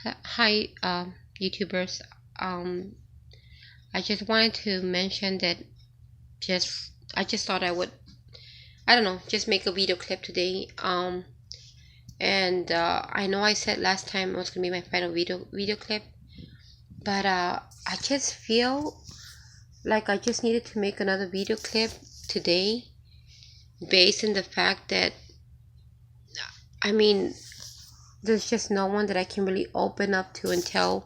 Hi, YouTubers. Um, I just wanted to mention that I just thought I don't know, just make a video clip today. And I know I said last time it was gonna be my final video clip, but I just feel like I just needed to make another video clip today, based on the fact that I mean, there's just no one that I can really open up to and tell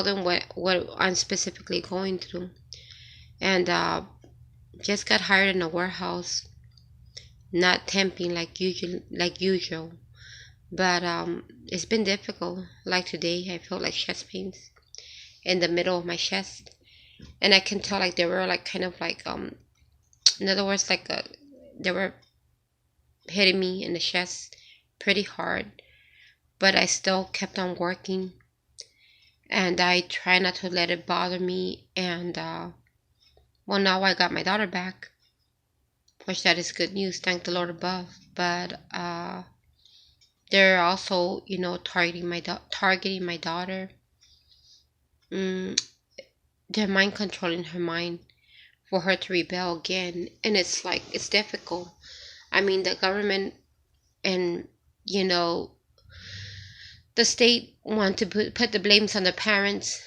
them what I'm specifically going through. And just got hired in a warehouse, not temping like usual, but it's been difficult. Like today, I felt like chest pains in the middle of my chest, and I can tell like they were like kind of like in other words, like they were hitting me in the chest pretty hard, but I still kept on working, and I try not to let it bother me. And well, now I got my daughter back, which that is good news, thank the Lord above. But they're also, targeting my daughter. Mm, they're mind controlling her mind for her to rebel again, and it's difficult. I mean, the government and the state want to put the blames on the parents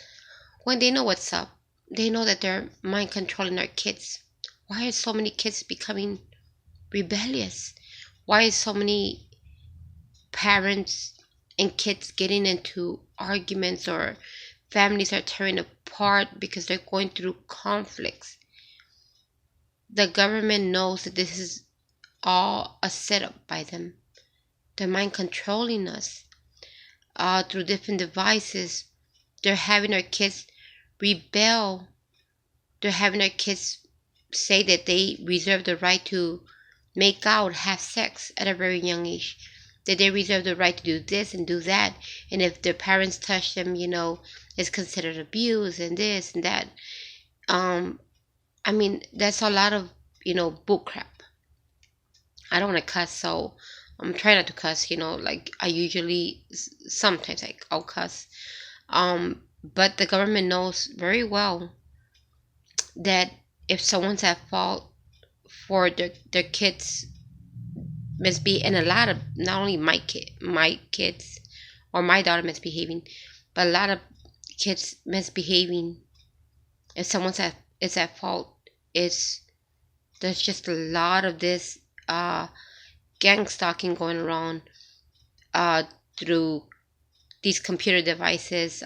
when they know what's up. They know that they're mind controlling our kids. Why are so many kids becoming rebellious? Why is so many parents and kids getting into arguments, or families are tearing apart because they're going through conflicts? The government knows that this is all a setup by them. They're mind controlling us through different devices. They're having our kids rebel. They're having our kids say that they reserve the right to make out, have sex at a very young age, that they reserve the right to do this and do that, and if their parents touch them, it's considered abuse and this and that. I mean, that's a lot of bull crap. I don't want to cuss, so I'm trying not to cuss. Like I usually sometimes I'll cuss. But the government knows very well that if someone's at fault for their kids misbe, and a lot of, not only my kids or my daughter misbehaving, but a lot of kids misbehaving, if someone's is at fault, is there's just a lot of this gang stalking going around through these computer devices,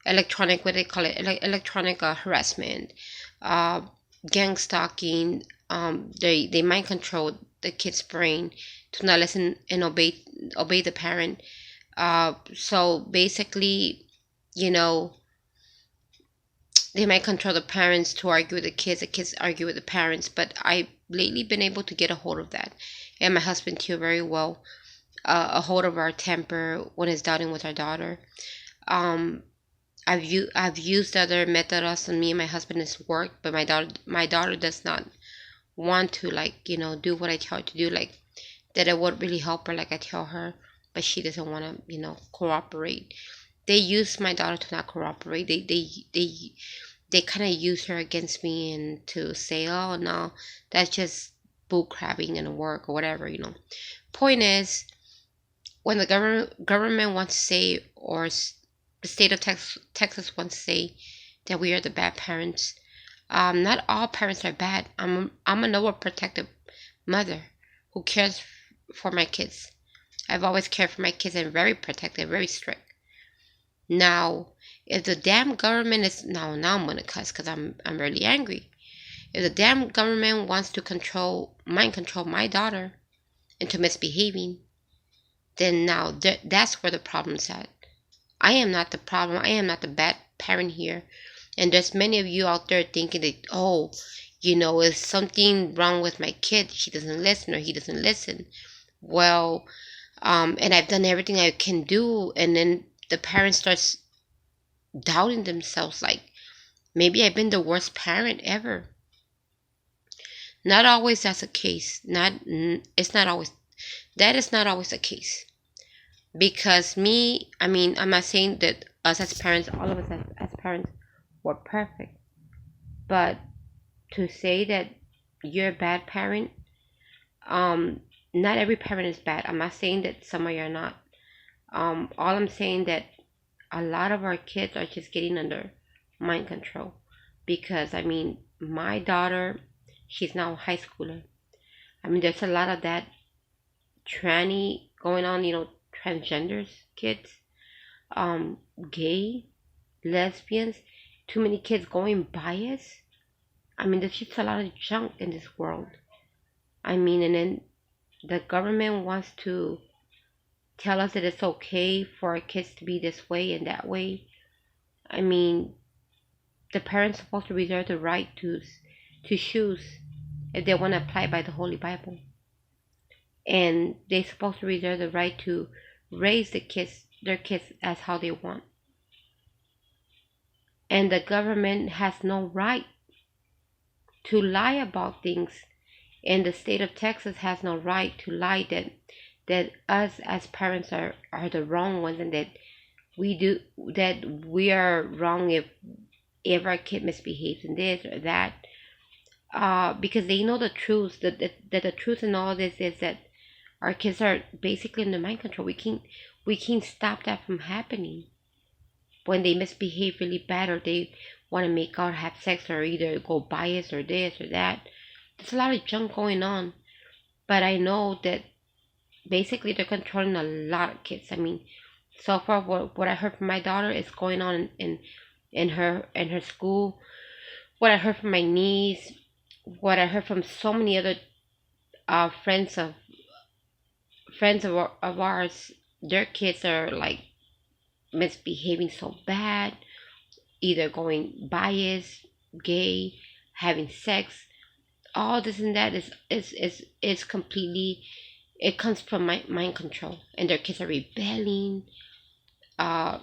electronic, what they call it, electronic harassment, uh, gang stalking. They mind control the kid's brain to not listen and obey the parent. So basically, you know, they might control the parents to argue with the kids argue with the parents. But I've lately been able to get a hold of that, and my husband too, very well, a hold of our temper when it's doubting with our daughter. Um, I've used other methods on me and my husband has worked, but my daughter does not want to, like, do what I tell her to do, like that it would really help her, like I tell her, but she doesn't want to, cooperate. They use my daughter to not cooperate. They kind of use her against me, and to say, oh no, that's just bull crabbing and work or whatever. Point is, when the government wants to say, or the state of Texas wants to say that we are the bad parents, not all parents are bad. I'm an overprotective mother who cares for my kids. I've always cared for my kids and very protective, very strict. Now, if the damn government is now I'm gonna cuss because I'm really angry. If the damn government wants to mind control my daughter into misbehaving, then now that's where the problem's at. I am not the problem. I am not the bad parent here. And there's many of you out there thinking that, oh, is something wrong with my kid? She doesn't listen, or he doesn't listen. Well, and I've done everything I can do, and then the parent starts doubting themselves, like, maybe I've been the worst parent ever. Not always that's the case. That is not always the case. Because me, I mean, I'm not saying that us as parents, all of us as parents, were perfect. But to say that you're a bad parent, um, not every parent is bad. I'm not saying that some of you are not. All I'm saying that a lot of our kids are just getting under mind control. Because I mean, my daughter, she's now a high schooler. I mean, there's a lot of that tranny going on, transgenders, kids, um, gay, lesbians, too many kids going biased. I mean, there's just a lot of junk in this world. I mean, and then the government wants to tell us that it's okay for our kids to be this way and that way. I mean, the parents supposed to reserve the right to choose if they want to apply by the Holy Bible, and they're supposed to reserve the right to raise their kids as how they want. And the government has no right to lie about things, and the state of Texas has no right to lie that us as parents are the wrong ones, and that we are wrong if our kid misbehaves in this or that, because they know the truth. That the truth in all this is that our kids are basically under mind control. We can't stop that from happening. When they misbehave really bad, or they want to make out, have sex, or either go bias or this or that, there's a lot of junk going on. But I know that basically they're controlling a lot of kids. I mean, so far what I heard from my daughter is going on in her school. What I heard from my niece, what I heard from so many other uh, friends of of ours, their kids are like misbehaving so bad, either going biased, gay, having sex. All this and that is completely, it comes from mind control, and their kids are rebelling. Uh,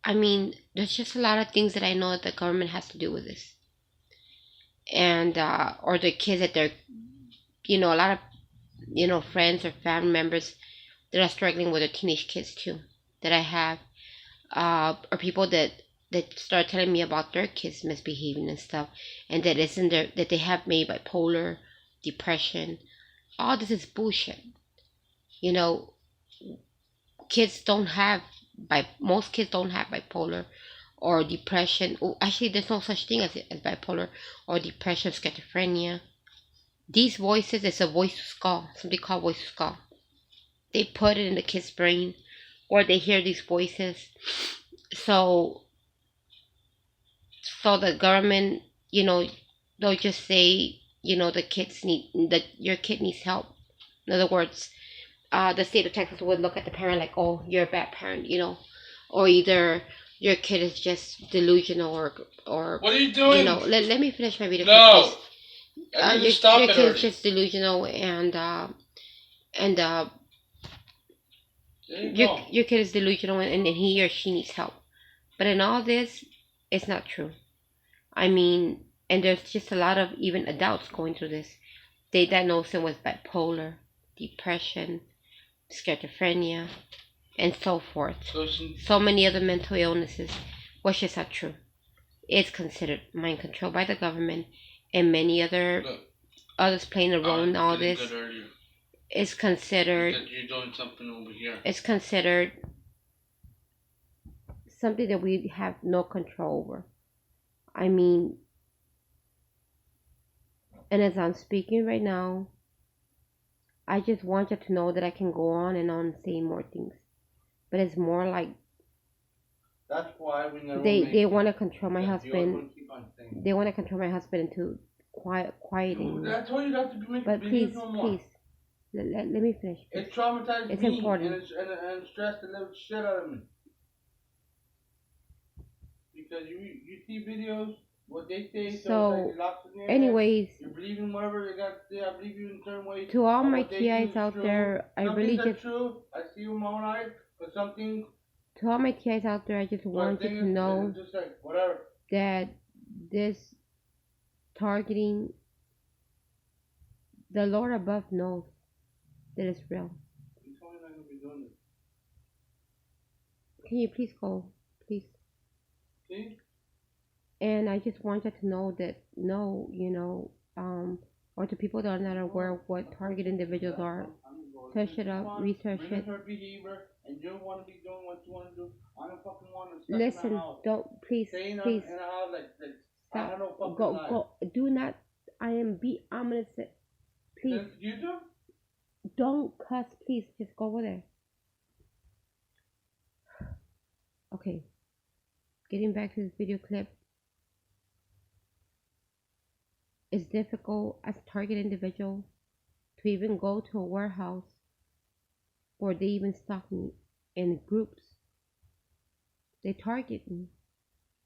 I mean, there's just a lot of things that I know that the government has to do with this, and or the kids that they're, a lot of friends or family members that are struggling with their teenage kids too, that I have, or people that start telling me about their kids misbehaving and stuff, and that isn't their, that they have maybe bipolar, depression. All this is bullshit. You know, kids don't have most kids don't have bipolar or depression. Oh, actually, there's no such thing as bipolar or depression, schizophrenia. These voices is a voice to skull, something called voice to skull. They put it in the kid's brain, or they hear these voices. So, so the government, they'll just say, the kids need that your kid needs help. In other words, the state of Texas would look at the parent like, oh, you're a bad parent, or either your kid is just delusional, or what are you doing? Let me finish my video. No, your kid is just delusional, and your kid is delusional, and he or she needs help. But in all this, it's not true. I mean, and there's just a lot of even adults going through this. They diagnose them with bipolar, depression, schizophrenia, and so forth. So many other mental illnesses, which is not true. It's considered mind control by the government, and many others playing a role in all this. It's considered. Because you're doing something over here. It's considered something that we have no control over. I mean, and as I'm speaking right now, I just want you to know that I can go on and on saying more things, but it's more like that's why we never they want to control my husband. They want to control my husband into quieting me. I told you not to make but please, no more. Please, let me finish. It traumatized it's me, important. And stressed the living shit out of me. Because you see videos, what they say. So, anyways, you believe in whatever they got to say. I believe you in certain ways. To all my TIs out there, I really just. True. I see with my own eyes, but something. To all my TIs out there, I just want you to know that this targeting, the Lord above knows that it's real. Can you please go, please? See? And I just want you to know that no, or to people that are not aware of what target individuals are, search it up, research it. Her behavior, and you don't want to be doing what you want to do. I don't fucking want to stuck Listen, in the house. don't please, Staying please in a house like I stop. have no fucking Go, life. go. Do not. I'm gonna say, please. You do? Don't cuss, please. Just go over there. Okay. Getting back to this video clip. It's difficult as a target individual to even go to a warehouse, or they even stalk me in groups. They target me.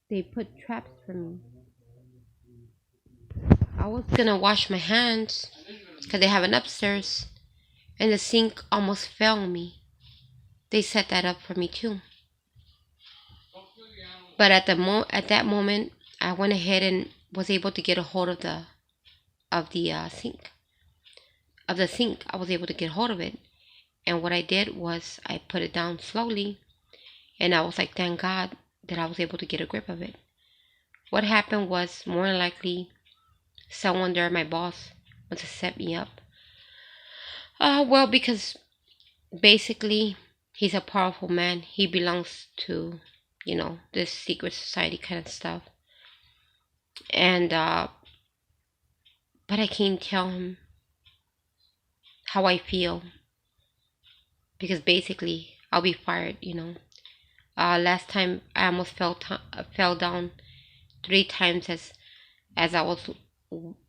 They put traps for me. I was gonna wash my hands because they have an upstairs, and the sink almost fell on me. They set that up for me too. But at that moment, I went ahead and was able to get a hold of the sink. Of the sink, I was able to get a hold of it, and what I did was I put it down slowly, and I was like, thank God that I was able to get a grip of it. What happened was more than likely someone there, my boss, wants to set me up. Well, because basically he's a powerful man. He belongs to, this secret society kind of stuff. And but I can't tell him how I feel because basically I'll be fired. Last time I almost fell down 3 times as I was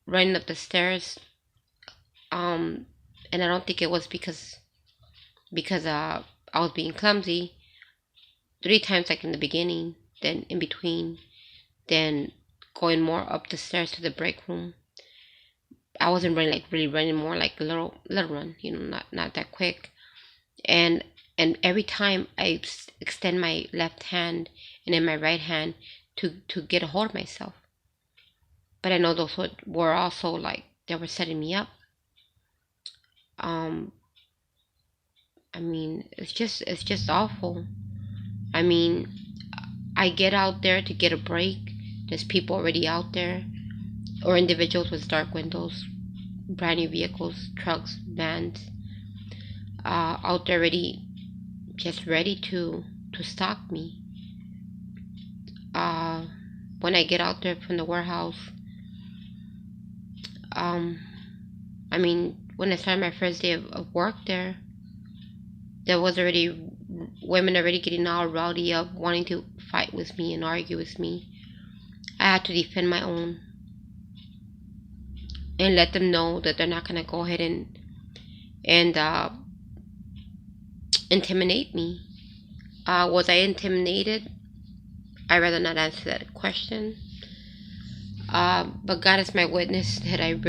running up the stairs. And I don't think it was because I was being clumsy. 3 times, like in the beginning, then in between, then going more up the stairs to the break room. I wasn't running like really running, more like a little run, not that quick. And every time I extend my left hand and then my right hand to get a hold of myself. But I know those were also like they were setting me up. I mean, it's just awful. I mean, I get out there to get a break. There's people already out there, or individuals with dark windows, brand new vehicles, trucks, vans, out there just ready to stalk me. When I get out there from the warehouse, I mean, when I started my first day of work there was already women already getting all rowdy up, wanting to fight with me and argue with me. I had to defend my own and let them know that they're not gonna go ahead and intimidate me. Was I intimidated? I'd rather not answer that question. But God is my witness that I'm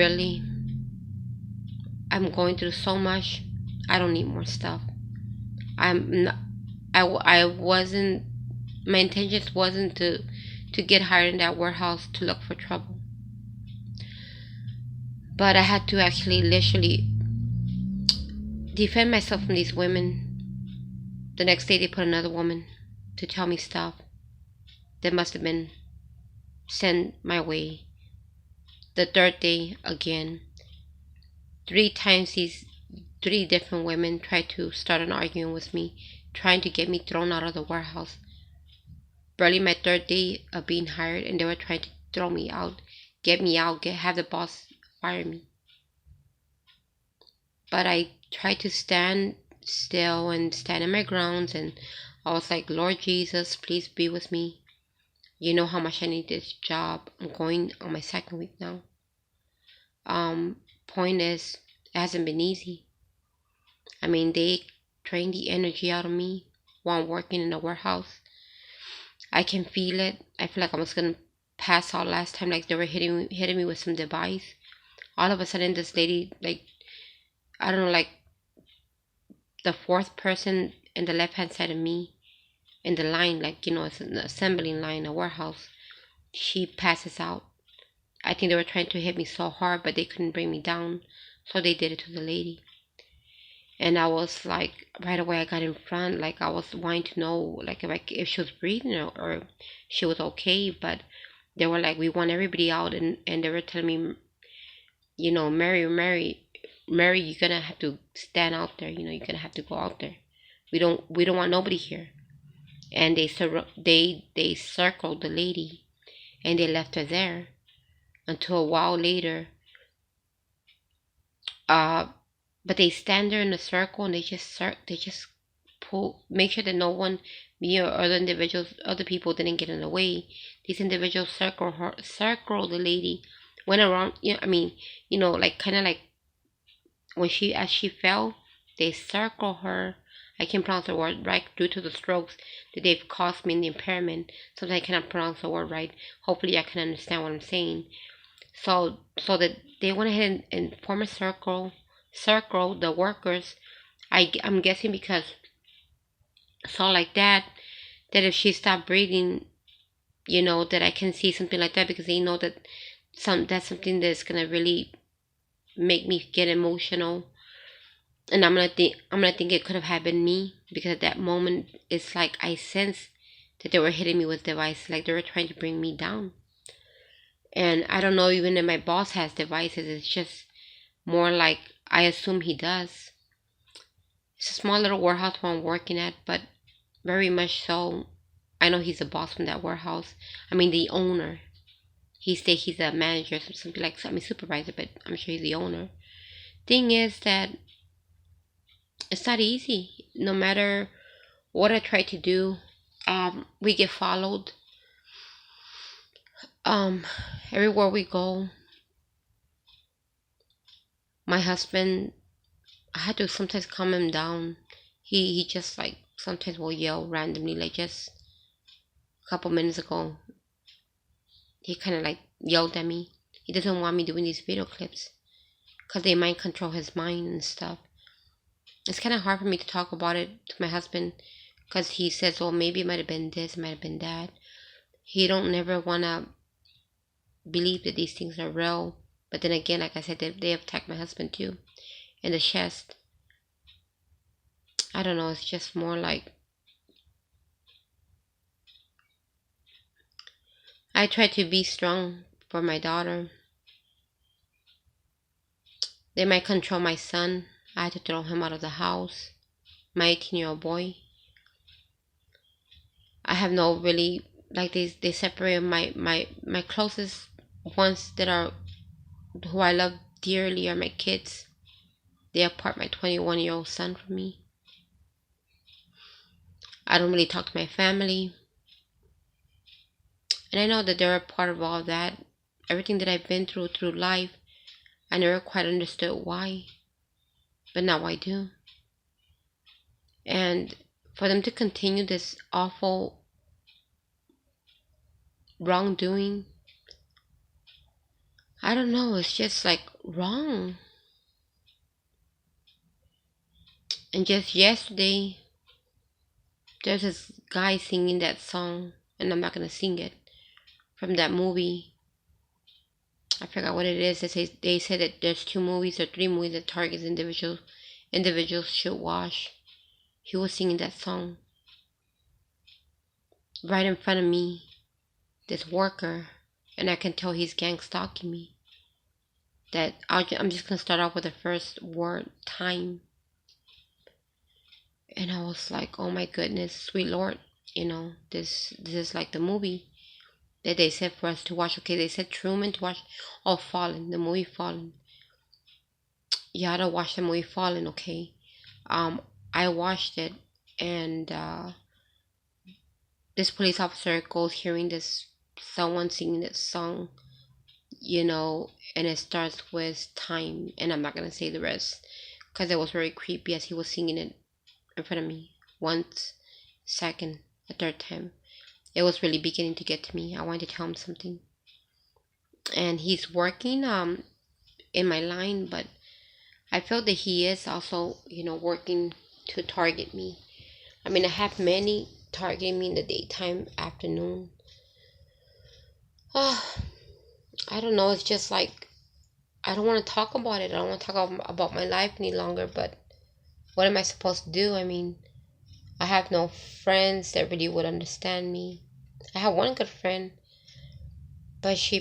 going through so much. I don't need more stuff. I wasn't, my intentions wasn't to get hired in that warehouse to look for trouble. But I had to actually literally defend myself from these women. The next day they put another woman to tell me stuff that must have been sent my way. The third day again, 3 times these 3 different women tried to start an argument with me, trying to get me thrown out of the warehouse. Barely my third day of being hired, and they were trying to throw me out, get me out, have the boss fire me. But I tried to stand still and stand in my grounds, and I was like, Lord Jesus, please be with me. You know how much I need this job. I'm going on my 2nd week now. Point is, it hasn't been easy. I mean, they drained the energy out of me while I'm working in a warehouse. I can feel it. I feel like I was gonna pass out last time, like they were hitting me with some device. All of a sudden, this lady, like, I don't know, like the 4th person in the left hand side of me in the line, like, it's an assembling line, a warehouse, she passes out. I think they were trying to hit me so hard, but they couldn't bring me down, so they did it to the lady. And I was like, right away I got in front, like I was wanting to know, like if she was breathing, or she was okay. But they were like, we want everybody out, and they were telling me, Mary, you're gonna have to stand out there. You're gonna have to go out there. We don't want nobody here. And they circled the lady, and they left her there until a while later. Uh, but they stand there in a circle, and they just pull, make sure that no one, me or other individuals, other people didn't get in the way. These individuals circle the lady, went around. Like kind of like when as she fell, they circle her. I can't pronounce the word right due to the strokes that they've caused me in the impairment. Sometimes I cannot pronounce the word right. Hopefully, I can understand what I'm saying. So that they went ahead and form a circle the workers. I'm guessing because so like that if she stopped breathing, that I can see something like that, because they know that that's something that's gonna really make me get emotional. And I'm gonna think it could have happened me, because at that moment it's like I sense that they were hitting me with devices, like they were trying to bring me down. And I don't know even if my boss has devices. It's just more like I assume he does. It's a small little warehouse where I'm working at, but very much so. I know he's the boss from that warehouse. I mean, the owner. He's a manager, something like, I mean, supervisor, but I'm sure he's the owner. Thing is that it's not easy. No matter what I try to do, we get followed. Um, Everywhere we go, my husband, I had to sometimes calm him down. He just like sometimes will yell randomly, like just a couple minutes ago. He kind of like yelled at me. He doesn't want me doing these video clips because they might control his mind and stuff. It's kind of hard for me to talk about it to my husband, because he says, well, maybe it might have been this, it might have been that. He don't never want to believe that these things are real. But then again, like I said, they attacked my husband too in the chest. I don't know. It's just more like I try to be strong for my daughter. They might control my son. I had to throw him out of the house. My 18-year-old boy. I have no really, like, they separate my closest ones that are who I love dearly are my kids. They apart my 21-year-old son from me. I don't really talk to my family. And I know that they're a part of all that. Everything that I've been through life, I never quite understood why. But now I do. And for them to continue this awful wrongdoing, I don't know, it's just like wrong. And just yesterday, there's this guy singing that song, and I'm not gonna sing it, from that movie. I forgot what it is. They said that there's 2 movies or 3 movies that targets individuals should watch. He was singing that song right in front of me, this worker, and I can tell he's gang stalking me. I'm just gonna start off with the first word, time. And I was like, oh my goodness, sweet Lord, this is like the movie that they said for us to watch. Okay, they said Truman to watch. Oh, Fallen, the movie Fallen. Yeah, I don't watch the movie Fallen. Okay, I watched it, and this police officer goes hearing this someone singing this song, and it starts with time, and I'm not gonna say the rest because it was very creepy as he was singing it in front of me once, second, a third time. It was really beginning to get to me. I wanted to tell him something, and he's working in my line, but I felt that he is also working to target me. I mean, I have many targeting me in the daytime, afternoon. Oh, I don't know. It's just like I don't want to talk about it. I don't want to talk about my life any longer. But what am I supposed to do? I mean, I have no friends that really would understand me. I have one good friend, but she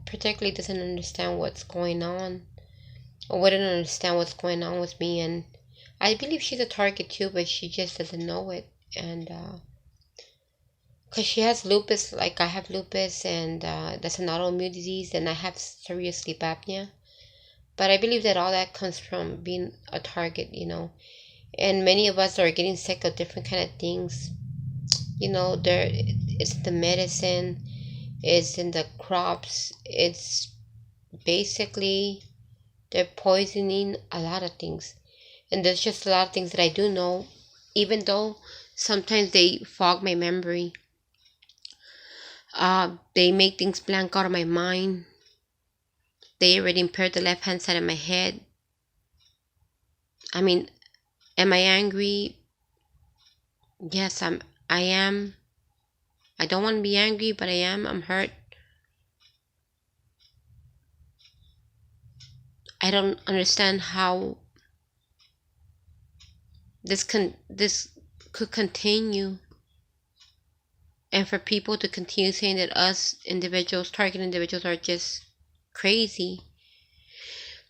particularly doesn't understand what's going on, or wouldn't understand what's going on with me. And I believe she's a target too, but she just doesn't know it. And because she has lupus, like I have lupus, and that's an autoimmune disease, and I have serious sleep apnea. But I believe that all that comes from being a target, and many of us are getting sick of different kind of things. There it's the medicine, it's in the crops, it's basically they're poisoning a lot of things. And there's just a lot of things that I do know, even though sometimes they fog my memory. They make things blank out of my mind. They already impaired the left hand side of my head. I mean, am I angry? Yes, I am. I don't want to be angry, but I am. I'm hurt. I don't understand how this could continue, and for people to continue saying that us individuals, target individuals, are just crazy.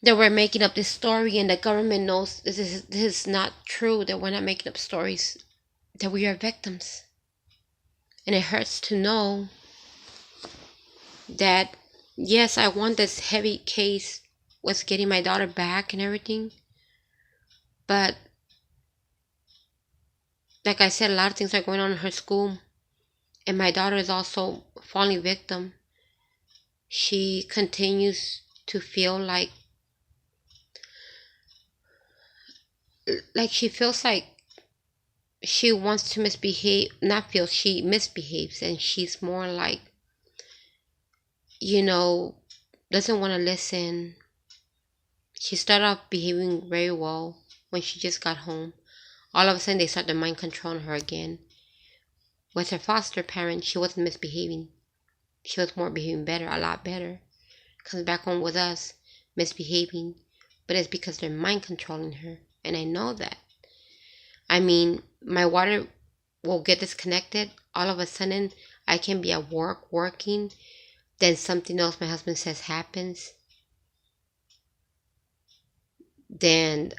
That we're making up this story, and the government knows this is not true. That we're not making up stories. That we are victims, and it hurts to know that yes, I won this heavy case with getting my daughter back and everything, but like I said, a lot of things are going on in her school, and my daughter is also falling victim. She continues to feel like she feels like she wants to misbehave, not feel, she misbehaves, and she's more like, you know doesn't want to listen. She started off behaving very well when she just got home. All of a sudden they start to mind controlling her again. With her foster parent, she wasn't misbehaving. She was more behaving better, a lot better. Comes back home with us, misbehaving. But it's because they're mind controlling her. And I know that. I mean, my water will get disconnected. All of a sudden, I can be at work working. Then something else my husband says happens. Then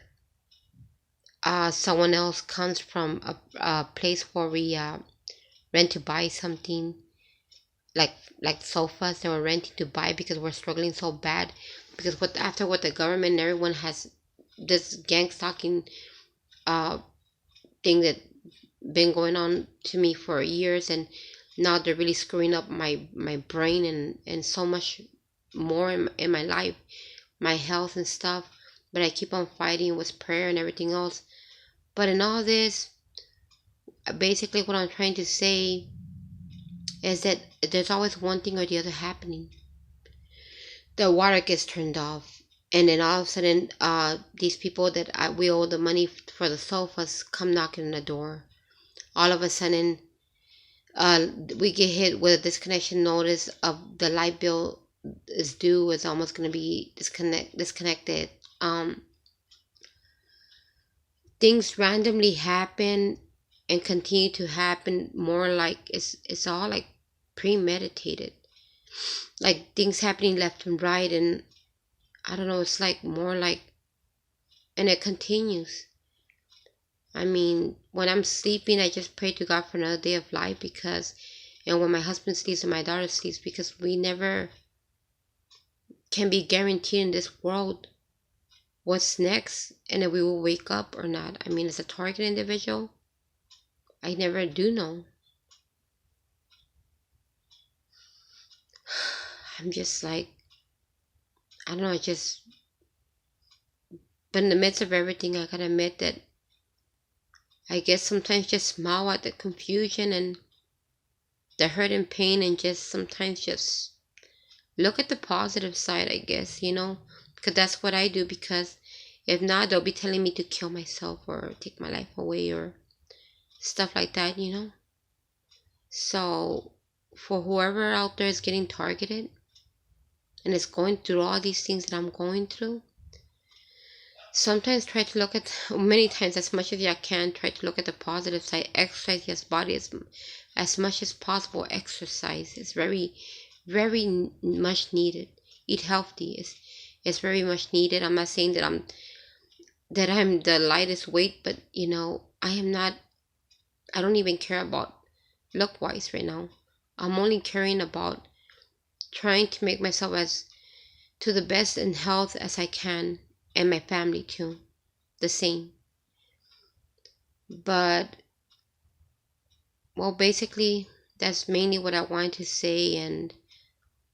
someone else comes from a place where we rent to buy something, like sofas that we're renting to buy because we're struggling so bad. Because after what the government and everyone has, this gang stalking thing that been going on to me for years, and now they're really screwing up my brain and so much more in my life, my health and stuff. But I keep on fighting with prayer and everything else. But in all this, basically what I'm trying to say is that there's always one thing or the other happening. The water gets turned off, and then all of a sudden these people that we owe the money for the sofas come knocking on the door. All of a sudden we get hit with a disconnection notice of the light bill is due, is almost going to be disconnected. Things randomly happen and continue to happen, more like it's all like premeditated, like things happening left and right. And I don't know, it's like more like, and it continues. I mean, when I'm sleeping, I just pray to God for another day of life, because, and when my husband sleeps and my daughter sleeps, because we never can be guaranteed in this world what's next, and if we will wake up or not. I mean, as a target individual, I never do know. I'm just like, I don't know, but in the midst of everything, I gotta admit that I guess sometimes just smile at the confusion and the hurt and pain, and just sometimes just look at the positive side, I guess, because that's what I do. Because if not, they'll be telling me to kill myself or take my life away or stuff like that. So for whoever out there is getting targeted and is going through all these things that I'm going through, sometimes try to look at, many times, as much as I can, try to look at the positive side. Exercise your body as much as possible. Exercise is very, very much needed. Eat healthy is very much needed. I'm not saying that I'm the lightest weight, but I am not. I don't even care about look wise right now. I'm only caring about trying to make myself as to the best in health as I can, and my family too, the same. But well, basically, that's mainly what I wanted to say. And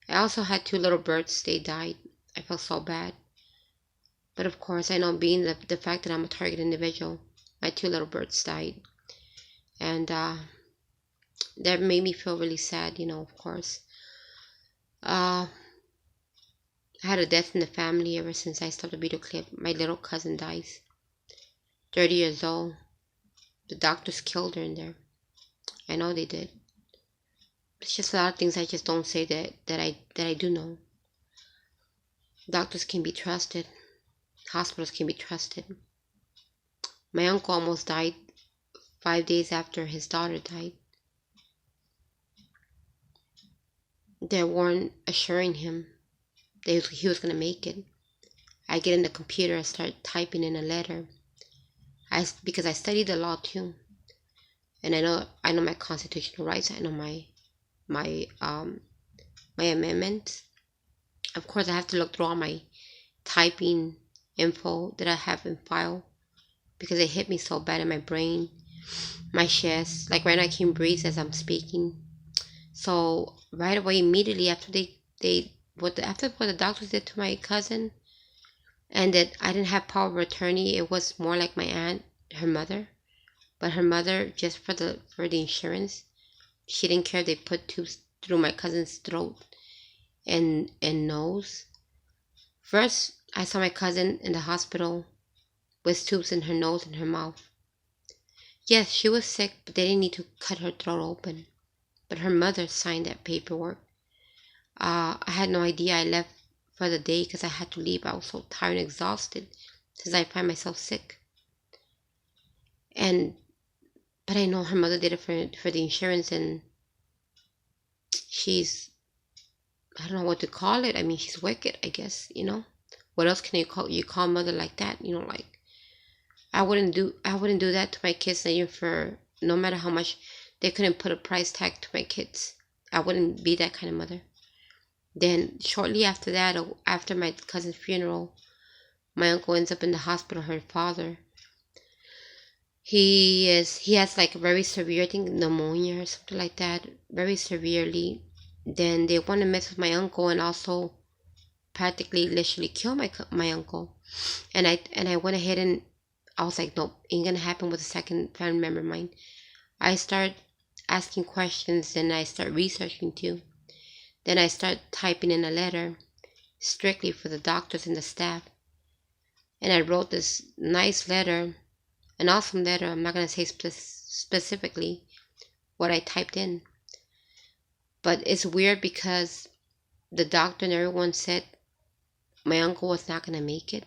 I also had two little birds. They died. I felt so bad. But of course, I know, being the fact that I'm a target individual, my two little birds died. And that made me feel really sad, of course. I had a death in the family ever since I stopped the video clip. My little cousin dies, 30 years old. The doctors killed her in there. I know they did. It's just a lot of things I just don't say that I do know. Doctors can be trusted. Hospitals can be trusted. My uncle almost died 5 days after his daughter died. They weren't assuring him that he was going to make it. I get in the computer, I start typing in a letter. Because I studied the law too, and I know my constitutional rights. I know my my amendments. Of course, I have to look through all my typing info that I have in file, because it hit me so bad in my brain, my chest. Like right now, I can breathe as I'm speaking. So right away, immediately after after what the doctors did to my cousin, and that I didn't have power of attorney, it was more like my aunt, her mother. But her mother, just for the insurance, she didn't care if they put tubes through my cousin's throat and nose. First, I saw my cousin in the hospital with tubes in her nose and her mouth. Yes, she was sick, but they didn't need to cut her throat open. But her mother signed that paperwork. I had no idea. I left for the day because I had to leave. I was so tired and exhausted since I find myself sick. But I know her mother did it for the insurance, and she's, I don't know what to call it. I mean, she's wicked, I guess, What else can you call mother like that? Like, I wouldn't do that to my kids, not even for, no matter how much they couldn't put a price tag to my kids. I wouldn't be that kind of mother. Then shortly after that, after my cousin's funeral, my uncle ends up in the hospital, her father. He has like a very severe, I think, pneumonia or something like that, very severely. Then they want to mess with my uncle and also practically literally kill my uncle. And I went ahead and I was like, nope, ain't gonna happen with a second family member of mine. I start asking questions, and I start researching too. Then I start typing in a letter strictly for the doctors and the staff. And I wrote this nice letter, an awesome letter. I'm not going to say specifically what I typed in. But it's weird because the doctor and everyone said my uncle was not going to make it.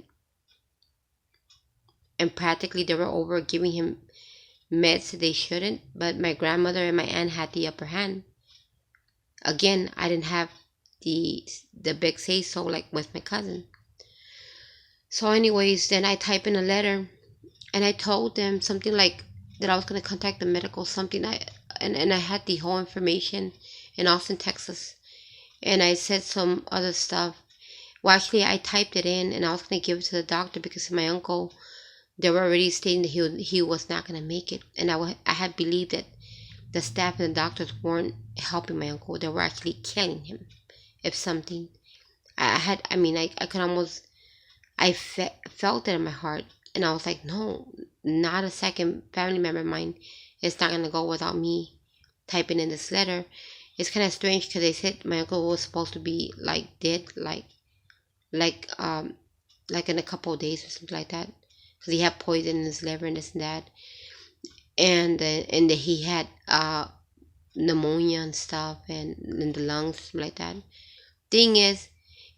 And practically they were over giving him meds that they shouldn't. But my grandmother and my aunt had the upper hand. Again, I didn't have the big say so like with my cousin. So anyways, then I type in a letter, and I told them something like that I was going to contact the medical something. And I had the whole information in Austin, Texas. And I said some other stuff. Well, actually, I typed it in, and I was going to give it to the doctor because my uncle, they were already stating that he was not going to make it. And I had believed that the staff and the doctors weren't helping my uncle. They were actually killing him. If something, I could almost, felt it in my heart. And I was like, no, not a second family member of mine is not going to go without me typing in this letter. It's kind of strange because they said my uncle was supposed to be like dead, like in a couple of days or something like that, because he had poison in his liver and this and that, and that he had pneumonia and stuff, and in the lungs, something like that. Thing is,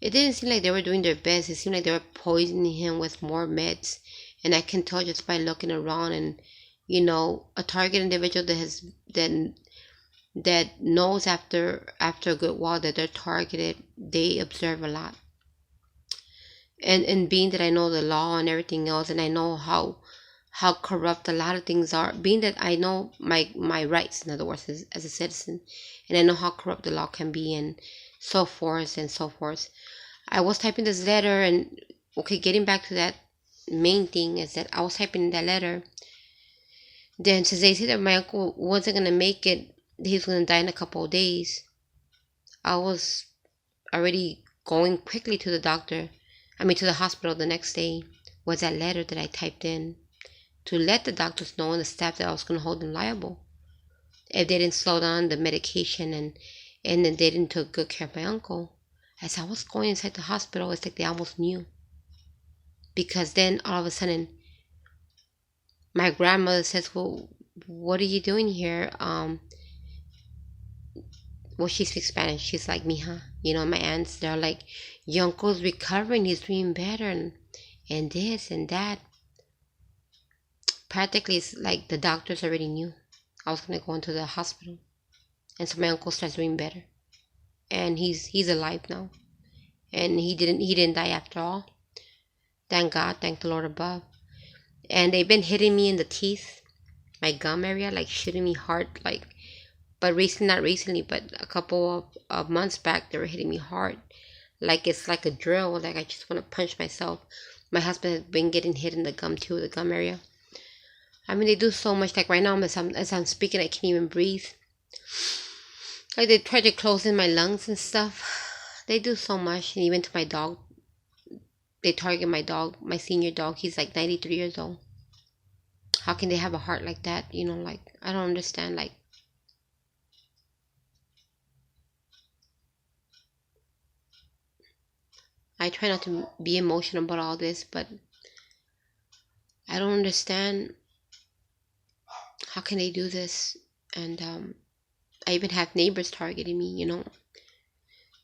It didn't seem like they were doing their best. It seemed like they were poisoning him with more meds. And I can tell just by looking around, and a target individual that knows after a good while that they're targeted, they observe a lot. And being that I know the law and everything else, and I know how corrupt a lot of things are, being that I know my rights, in other words, as a citizen, and I know how corrupt the law can be, and so forth and so forth. I was typing this letter, and okay, getting back to that main thing is that I was typing that letter. Then since they said that my uncle wasn't gonna make it, he was gonna die in a couple of days, I was already going quickly to the doctor. I mean, to the hospital the next day. Was that letter that I typed in to let the doctors know and the staff that I was gonna hold them liable if they didn't slow down the medication, and then they didn't take good care of my uncle. As I was going inside the hospital, it's like they almost knew. Because then all of a sudden, my grandmother says, "Well, what are you doing here?" Well, she speaks Spanish. She's like, "Mija," my aunts, they're like, "Your uncle's recovering. He's doing better, and this and that." Practically, it's like the doctors already knew I was gonna go into the hospital, and so my uncle starts doing better, and he's alive now, and he didn't die after all. Thank God, thank the Lord above. And they've been hitting me in the teeth, my gum area, like shooting me hard, like. But not recently, but a couple of months back, they were hitting me hard, like it's like a drill, like I just want to punch myself. My husband has been getting hit in the gum too, the gum area. I mean, they do so much. Like right now, as I'm speaking, I can't even breathe. Like they try to close in my lungs and stuff. They do so much, and even to my dog. They target my dog, my senior dog. He's like 93 years old. How can they have a heart like that? Like I don't understand. Like I try not to be emotional about all this, but I don't understand how can they do this. And I even have neighbors targeting me. And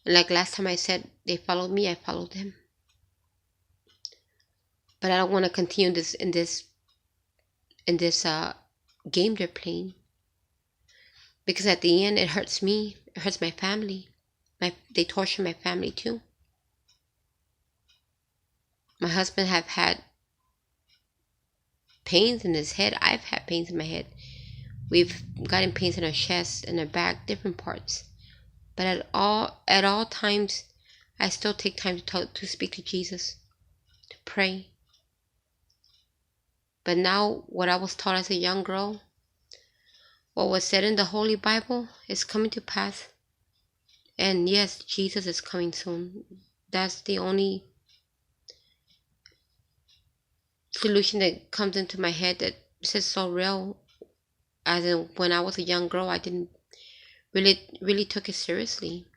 like last time I said they followed me, I followed them. But I don't want to continue this in this game they're playing, because at the end it hurts me, it hurts my family. They torture my family too. My husband have had pains in his head. I've had pains in my head. We've gotten pains in our chest and our back, different parts. But at all times, I still take time to speak to Jesus, to pray. But now, what I was taught as a young girl, what was said in the Holy Bible, is coming to pass. And yes, Jesus is coming soon. That's the only solution that comes into my head that is so real. As in, when I was a young girl, I didn't really took it seriously.